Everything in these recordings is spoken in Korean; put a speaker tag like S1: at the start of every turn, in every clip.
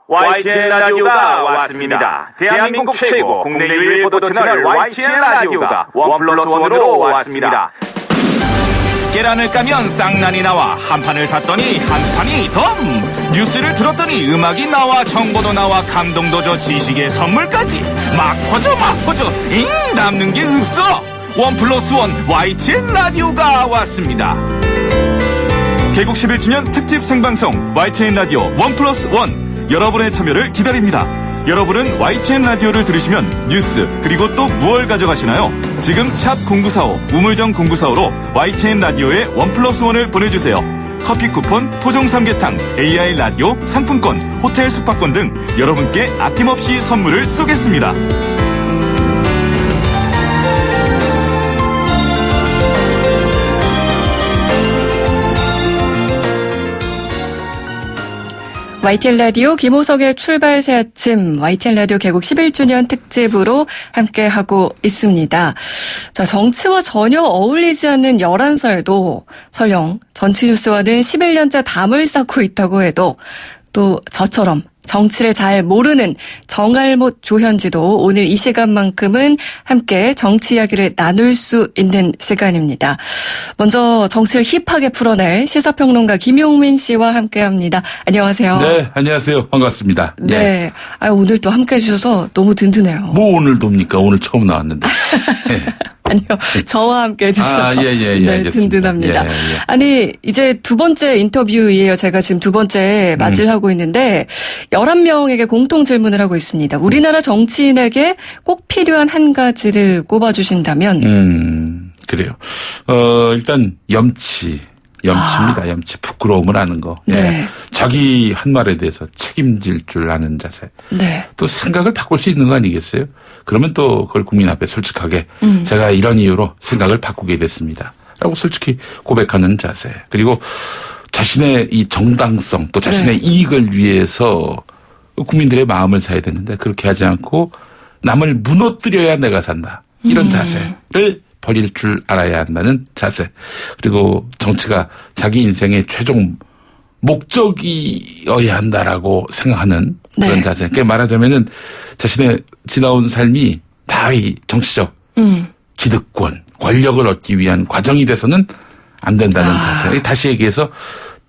S1: YTN 라디오가 왔습니다. 대한민국 최고 국내 유일 보도 채널 YTN 라디오가 원 플러스 원으로 왔습니다. 계란을 까면 쌍난이 나와 한 판을 샀더니 한 판이 덤. 뉴스를 들었더니 음악이 나와 정보도 나와 감동도 줘 지식의 선물까지 막 퍼져 남는 게 없어. 원 플러스 원 YTN 라디오가 왔습니다.
S2: 개국 11주년 특집 생방송 YTN 라디오 원 플러스 원. 여러분의 참여를 기다립니다. 여러분은 YTN 라디오를 들으시면 뉴스 그리고 또 무얼 가져가시나요? 지금 샵 0945 우물정 0945로 YTN 라디오에 원 플러스 원을 보내주세요. 커피 쿠폰, 토종 삼계탕, AI 라디오, 상품권, 호텔 숙박권 등 여러분께 아낌없이 선물을 쏘겠습니다.
S3: YTN 라디오 김호석의 출발 새 아침 YTN 라디오 개국 11주년 특집으로 함께하고 있습니다. 자, 정치와 전혀 어울리지 않는 11살도 설령 정치 뉴스와는 11년째 담을 쌓고 있다고 해도 또 저처럼 정치를 잘 모르는 정알못 조현지도 오늘 이 시간만큼은 함께 정치 이야기를 나눌 수 있는 시간입니다. 먼저 정치를 힙하게 풀어낼 시사평론가 김용민 씨와 함께합니다. 안녕하세요.
S4: 네, 안녕하세요. 반갑습니다.
S3: 네,
S4: 예.
S3: 오늘 또 함께해 주셔서 너무 든든해요.
S4: 뭐 오늘도입니까? 오늘 처음 나왔는데. 예.
S3: 아니요, 저와 함께 해주셔서
S4: 네,
S3: 알겠습니다. 든든합니다.
S4: 예.
S3: 아니, 이제 두 번째 인터뷰이에요. 제가 지금 두 번째 맞이를 하고 있는데 11명에게 공통 질문을 하고 있습니다. 우리나라 정치인에게 꼭 필요한 한 가지를 꼽아주신다면?
S4: 그래요. 일단 염치입니다. 염치. 부끄러움을 아는 거.
S3: 네.
S4: 예. 자기 한 말에 대해서 책임질 줄 아는 자세.
S3: 네.
S4: 또 생각을 바꿀 수 있는 거 아니겠어요? 그러면 또 그걸 국민 앞에 솔직하게 제가 이런 이유로 생각을 바꾸게 됐습니다. 라고 솔직히 고백하는 자세. 그리고 자신의 이 정당성 또 자신의 이익을 위해서 국민들의 마음을 사야 되는데 그렇게 하지 않고 남을 무너뜨려야 내가 산다. 이런 자세를 버릴 줄 알아야 한다는 자세. 그리고 정치가 자기 인생의 최종 목적이어야 한다라고 생각하는 그런 자세. 그러니까 말하자면은 자신의 지나온 삶이 다 이 정치적 기득권, 권력을 얻기 위한 과정이 돼서는 안 된다는 자세. 다시 얘기해서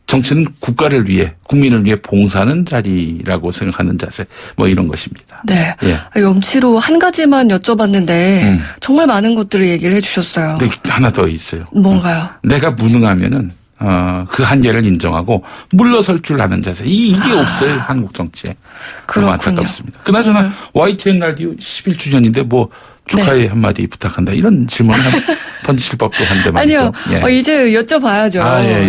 S4: 정치는 국가를 위해 국민을 위해 봉사하는 자리라고 생각하는 자세. 뭐 이런 것입니다.
S3: 네.
S4: 예.
S3: 염치로 한 가지만 여쭤봤는데 정말 많은 것들을 얘기를 해 주셨어요.
S4: 근데 하나 더 있어요.
S3: 뭔가요?
S4: 내가 무능하면은 그 한계를 인정하고 물러설 줄 아는 자세. 이게 없어요. 한국 정치에.
S3: 그렇군요.
S4: 안타깝습니다. 그나저나 YTN 라디오 11주년인데 뭐 축하의 한마디 부탁한다. 이런 질문을 던지실 법도 한데 말이죠.
S3: 아니요.
S4: 예.
S3: 이제 여쭤봐야죠.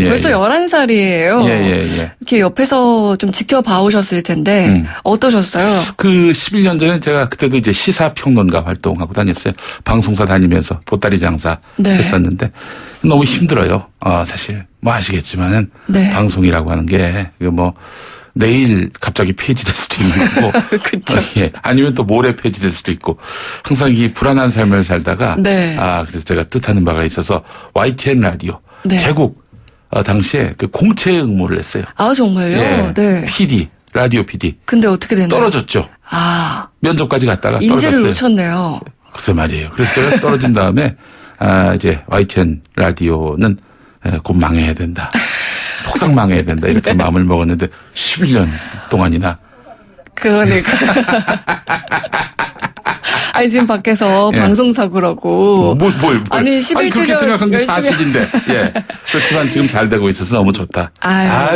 S3: 벌써 11살이에요.
S4: 예.
S3: 이렇게 옆에서 좀 지켜봐 오셨을 텐데 어떠셨어요?
S4: 그 11년 전에 제가 그때도 이제 시사평론가 활동하고 다녔어요. 방송사 다니면서 보따리 장사 했었는데 너무 힘들어요. 사실 뭐 아시겠지만은 방송이라고 하는 게 뭐 내일 갑자기 폐지될 수도 있는 거고.
S3: 그렇죠.
S4: 예. 아니면 또 모레 폐지될 수도 있고. 항상 이 불안한 삶을 살다가. 그래서 제가 뜻하는 바가 있어서 YTN 라디오. 개국, 당시에 그 공채 응모를 했어요.
S3: 아, 정말요?
S4: 예.
S3: 네.
S4: PD, 라디오 PD.
S3: 근데 어떻게 됐나요?
S4: 떨어졌죠. 면접까지 갔다가
S3: 인재를
S4: 떨어졌어요.
S3: 놓쳤네요.
S4: 글쎄 말이에요. 그래서 제가 떨어진 다음에, 이제 YTN 라디오는 곧 망해야 된다. 폭삭 망해야 된다. 이렇게 마음을 먹었는데 11년 동안이나.
S3: 그러니까. 아니, 지금 밖에서 방송사고라고.
S4: 아니, 11주년. 그렇게 생각한 게 사실인데. 예. 그렇지만 지금 잘 되고 있어서 너무 좋다.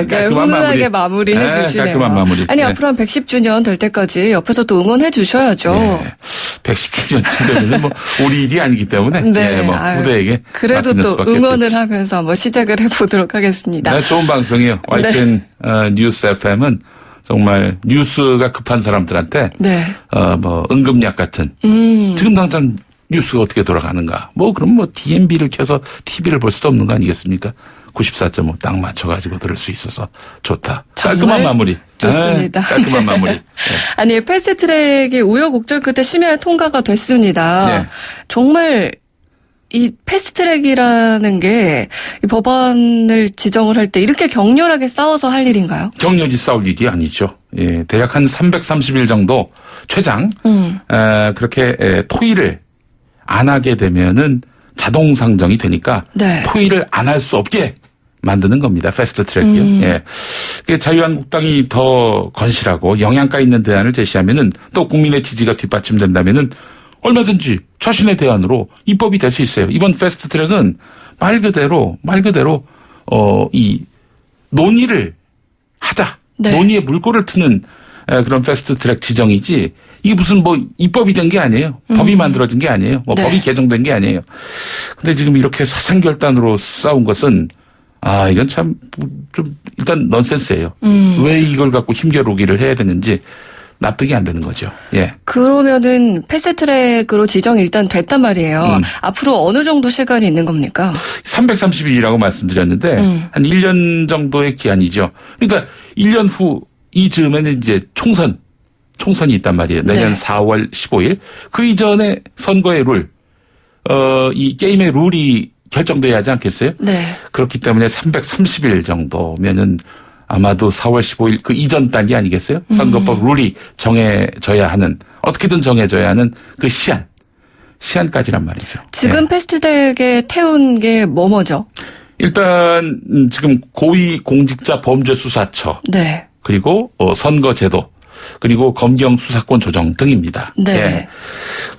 S3: 훈훈하게 마무리해 주시네요.
S4: 깔끔한 마무리.
S3: 아니, 앞으로 한 110주년 될 때까지 옆에서 또 응원해 주셔야죠.
S4: 예. 110주년쯤 되면 뭐 우리 일이 아니기 때문에. 뭐 후대에게.
S3: 그래도 또 응원을 하면서 한번 시작을 해보도록 하겠습니다.
S4: 네, 좋은 방송이에요. YTN 뉴스 FM은 정말 뉴스가 급한 사람들한테 뭐 응급약 같은 지금 당장 뉴스가 어떻게 돌아가는가 그럼 뭐 DMB를 켜서 TV를 볼 수도 없는 거 아니겠습니까? 94.5 딱 맞춰가지고 들을 수 있어서 좋다. 깔끔한 마무리.
S3: 좋습니다.
S4: 깔끔한 마무리.
S3: 아니 패스트트랙이 우여곡절 끝에 심야에 통과가 됐습니다. 정말 이 패스트트랙이라는 게 이 법안을 지정을 할 때 이렇게 격렬하게 싸워서 할 일인가요?
S4: 격렬히 싸울 일이 아니죠. 예, 대략 한 330일 정도 최장 그렇게 토의를 안 하게 되면은 자동 상정이 되니까
S3: 네.
S4: 토의를 안 할 수 없게 만드는 겁니다. 패스트트랙이요. 예. 자유한국당이 더 건실하고 영양가 있는 대안을 제시하면은 또 국민의 지지가 뒷받침된다면은 얼마든지 자신의 대안으로 입법이 될 수 있어요. 이번 패스트트랙은 말 그대로 이 논의를 하자.
S3: 네.
S4: 논의에 물꼬를 트는 그런 패스트트랙 지정이지 이게 무슨 뭐 입법이 된 게 아니에요. 법이 만들어진 게 아니에요. 뭐
S3: 네.
S4: 법이 개정된 게 아니에요. 근데 지금 이렇게 사생결단으로 싸운 것은 이건 참 좀 일단 넌센스예요. 왜 이걸 갖고 힘겨루기를 해야 되는지 납득이 안 되는 거죠. 예.
S3: 그러면은 패스트트랙으로 지정이 일단 됐단 말이에요. 앞으로 어느 정도 시간이 있는 겁니까?
S4: 330일이라고 말씀드렸는데 한 1년 정도의 기한이죠. 그러니까 1년 후 이 즈음에는 이제 총선이 있단 말이에요. 내년
S3: 네.
S4: 4월 15일. 그 이전에 선거의 룰, 이 게임의 룰이 결정돼야 하지 않겠어요?
S3: 네.
S4: 그렇기 때문에 330일 정도면은 아마도 4월 15일 그 이전 단계 아니겠어요? 선거법 룰이 정해져야 하는, 어떻게든 정해져야 하는 그 시한까지란 말이죠.
S3: 지금
S4: 네.
S3: 패스트트랙에 태운 게 뭐죠?
S4: 일단 지금 고위공직자범죄수사처
S3: 네.
S4: 그리고 선거제도 그리고 검경 수사권 조정 등입니다.
S3: 네.
S4: 예.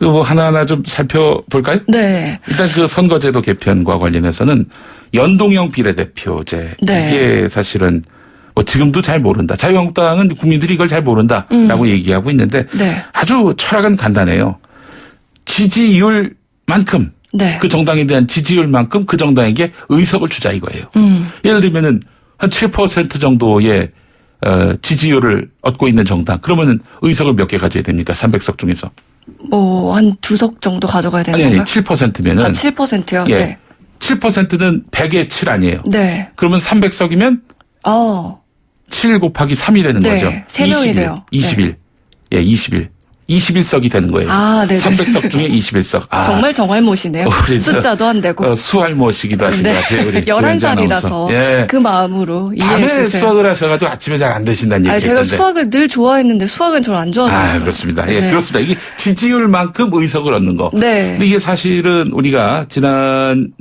S4: 뭐 하나하나 좀 살펴볼까요?
S3: 네.
S4: 일단 그 선거제도 개편과 관련해서는 연동형 비례대표제
S3: 네.
S4: 이게 사실은 뭐 지금도 잘 모른다. 자유한국당은 국민들이 이걸 잘 모른다라고 얘기하고 있는데
S3: 네.
S4: 아주 철학은 간단해요. 지지율만큼
S3: 네.
S4: 그 정당에 대한 지지율만큼 그 정당에게 의석을 주자 이거예요. 예를 들면은 한 7% 정도의 지지율을 얻고 있는 정당. 그러면은 의석을 몇 개 가져야 됩니까? 300석 중에서.
S3: 뭐 한 2석 정도 가져가야 되는
S4: 아니
S3: 건가요?
S4: 7%면은
S3: 7%요?
S4: 예.
S3: 네.
S4: 7%는 100에 7 아니에요.
S3: 네.
S4: 그러면 300석이면 7 곱하기 3이 되는
S3: 네.
S4: 거죠.
S3: 3명이래요.
S4: 21. 예, 21. 21석이 되는 거예요.
S3: 네네.
S4: 300석 중에 21석.
S3: 정말 정할못이네요.
S4: 우리
S3: 숫자도 안 되고.
S4: 수할못이기도 하신 것 같아요. 우리 조현주 아나운서.
S3: 11살이라서
S4: 예.
S3: 그 마음으로 이해해
S4: 밤에
S3: 주세요.
S4: 수학을 하셔가지고 아침에 잘 안 되신다는 얘기
S3: 제가
S4: 했던데.
S3: 수학을 늘 좋아했는데 수학은 저를 안 좋아하잖아요.
S4: 그렇습니다. 예,
S3: 네.
S4: 그렇습니다. 이게 지지율만큼 의석을 얻는 거.
S3: 네.
S4: 근데 이게 사실은 우리가 지난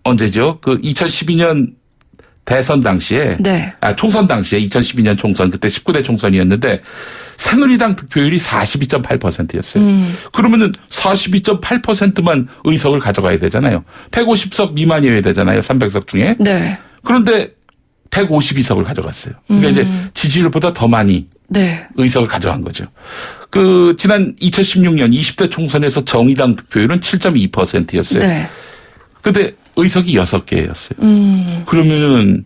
S4: 언제죠? 그 2012년 대선 당시에
S3: 네.
S4: 총선 당시에 2012년 총선 그때 19대 총선이었는데 새누리당 득표율이 42.8%였어요. 그러면은 42.8%만 의석을 가져가야 되잖아요. 150석 미만이어야 되잖아요. 300석 중에.
S3: 네.
S4: 그런데 152석을 가져갔어요. 그러니까 이제 지지율보다 더 많이
S3: 네.
S4: 의석을 가져간 거죠. 그 지난 2016년 20대 총선에서 정의당 득표율은 7.2%였어요.
S3: 네.
S4: 근데 의석이 6개였어요. 그러면은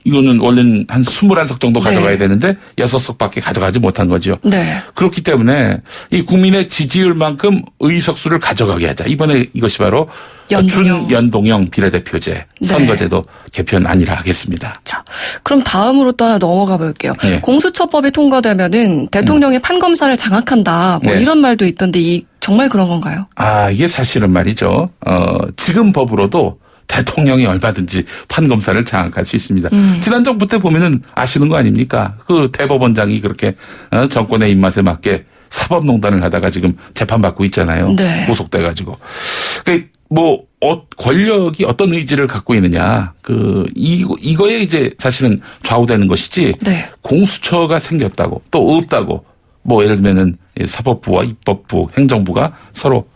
S4: 이거는 원래는 한 21석 정도 가져가야
S3: 네.
S4: 되는데 6석밖에 가져가지 못한 거죠.
S3: 네.
S4: 그렇기 때문에 이 국민의 지지율만큼 의석수를 가져가게 하자. 이번에 이것이 바로 준연동형 비례대표제
S3: 네.
S4: 선거제도 개편안이라 하겠습니다.
S3: 자, 그럼 다음으로 또 하나 넘어가 볼게요.
S4: 네.
S3: 공수처법이 통과되면은 대통령이 판검사를 장악한다. 뭐
S4: 네.
S3: 이런 말도 있던데 정말 그런 건가요?
S4: 이게 사실은 말이죠. 지금 법으로도 대통령이 얼마든지 판검사를 장악할 수 있습니다. 지난 정부 때 보면은 아시는 거 아닙니까? 그 대법원장이 그렇게 정권의 입맛에 맞게 사법농단을 하다가 지금 재판받고 있잖아요.
S3: 네.
S4: 구속돼가지고. 뭐 권력이 어떤 의지를 갖고 있느냐. 이거에 이제 사실은 좌우되는 것이지.
S3: 네.
S4: 공수처가 생겼다고 또 없다고 뭐 예를 들면은 사법부와 입법부, 행정부가 서로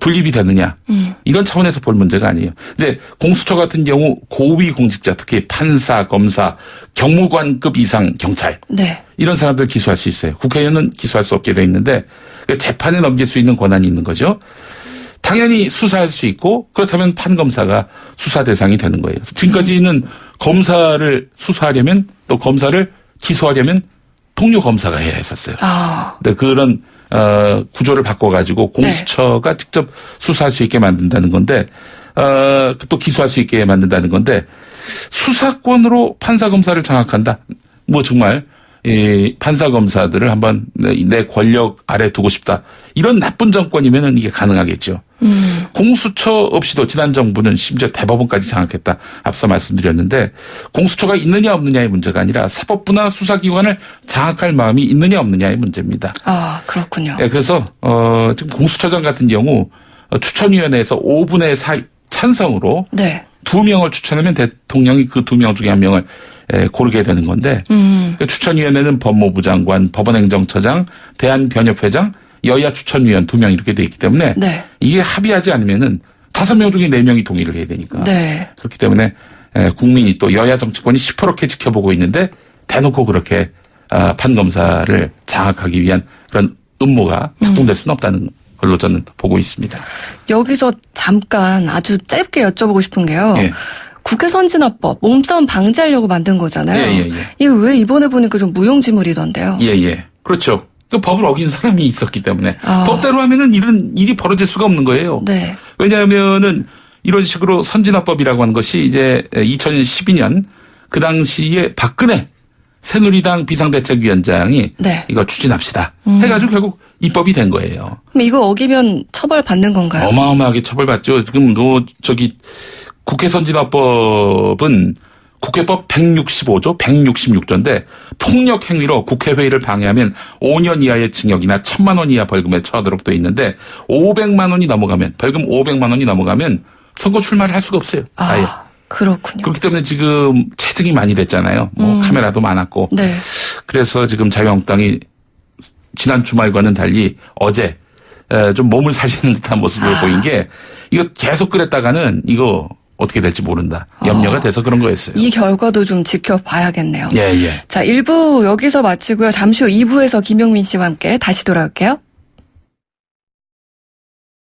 S4: 분립이 되느냐. 이런 차원에서 볼 문제가 아니에요. 이제 공수처 같은 경우 고위 공직자, 특히 판사, 검사, 경무관급 이상 경찰.
S3: 네.
S4: 이런 사람들 기소할 수 있어요. 국회의원은 기소할 수 없게 돼 있는데 재판에 넘길 수 있는 권한이 있는 거죠. 당연히 수사할 수 있고 그렇다면 판검사가 수사 대상이 되는 거예요. 지금까지는 검사를 수사하려면 또 검사를 기소하려면 동료 검사가 해야 했었어요. 근데 그런 구조를 바꿔가지고 공수처가 직접 수사할 수 있게 만든다는 건데 또 기소할 수 있게 만든다는 건데 수사권으로 판사 검사를 장악한다. 뭐 정말 이 판사 검사들을 한번 내 권력 아래 두고 싶다. 이런 나쁜 정권이면은 이게 가능하겠죠. 공수처 없이도 지난 정부는 심지어 대법원까지 장악했다. 앞서 말씀드렸는데 공수처가 있느냐 없느냐의 문제가 아니라 사법부나 수사기관을 장악할 마음이 있느냐 없느냐의 문제입니다.
S3: 아, 그렇군요.
S4: 네, 그래서 지금 공수처장 같은 경우 추천위원회에서 5분의 4 찬성으로
S3: 네.
S4: 2명을 추천하면 대통령이 그 2명 중에 1명을 고르게 되는 건데 그 추천위원회는 법무부 장관, 법원행정처장, 대한변협회장, 여야 추천위원 2명 이렇게 돼 있기 때문에
S3: 네. 이게
S4: 이게 합의하지 않으면은 5명 중에 4명이 동의를 해야 되니까
S3: 네.
S4: 그렇기 때문에 국민이 또 여야 정치권이 시퍼렇게 지켜보고 있는데 대놓고 그렇게 판검사를 장악하기 위한 그런 음모가 작동될 수는 없다는 걸로 저는 보고 있습니다.
S3: 여기서 잠깐 아주 짧게 여쭤보고 싶은 게요.
S4: 예.
S3: 국회 선진화법 몸싸움 방지하려고 만든 거잖아요.
S4: 예.
S3: 이게 왜 이번에 보니까 좀 무용지물이던데요.
S4: 예. 그렇죠. 그 법을 어긴 사람이 있었기 때문에
S3: 아.
S4: 법대로 하면은 이런 일이 벌어질 수가 없는 거예요.
S3: 네.
S4: 왜냐하면은 이런 식으로 선진화법이라고 하는 것이 이제 2012년 그 당시에 박근혜 새누리당 비상대책위원장이
S3: 네.
S4: 이거 추진합시다 해가지고 결국 입법이 된 거예요.
S3: 그럼 이거 어기면 처벌받는 건가요?
S4: 어마어마하게 처벌받죠. 지금 국회 선진화법은 국회법 165조, 166조인데 폭력 행위로 국회 회의를 방해하면 5년 이하의 징역이나 1,000만 원 이하 벌금에 처하도록 돼 있는데 500만 원이 넘어가면 벌금 500만 원이 넘어가면 선거 출마를 할 수가 없어요. 아예.
S3: 그렇군요.
S4: 그렇기 때문에 지금 체증이 많이 됐잖아요. 카메라도 많았고.
S3: 네.
S4: 그래서 지금 자유한국당이 지난 주말과는 달리 어제 좀 몸을 사리는 듯한 모습을 보인 게 이거 계속 그랬다가는 이거 어떻게 될지 모른다. 염려가 돼서 그런 거였어요.
S3: 이 결과도 좀 지켜봐야겠네요.
S4: 예.
S3: 자, 1부 여기서 마치고요. 잠시 후 2부에서 김용민 씨와 함께 다시 돌아올게요.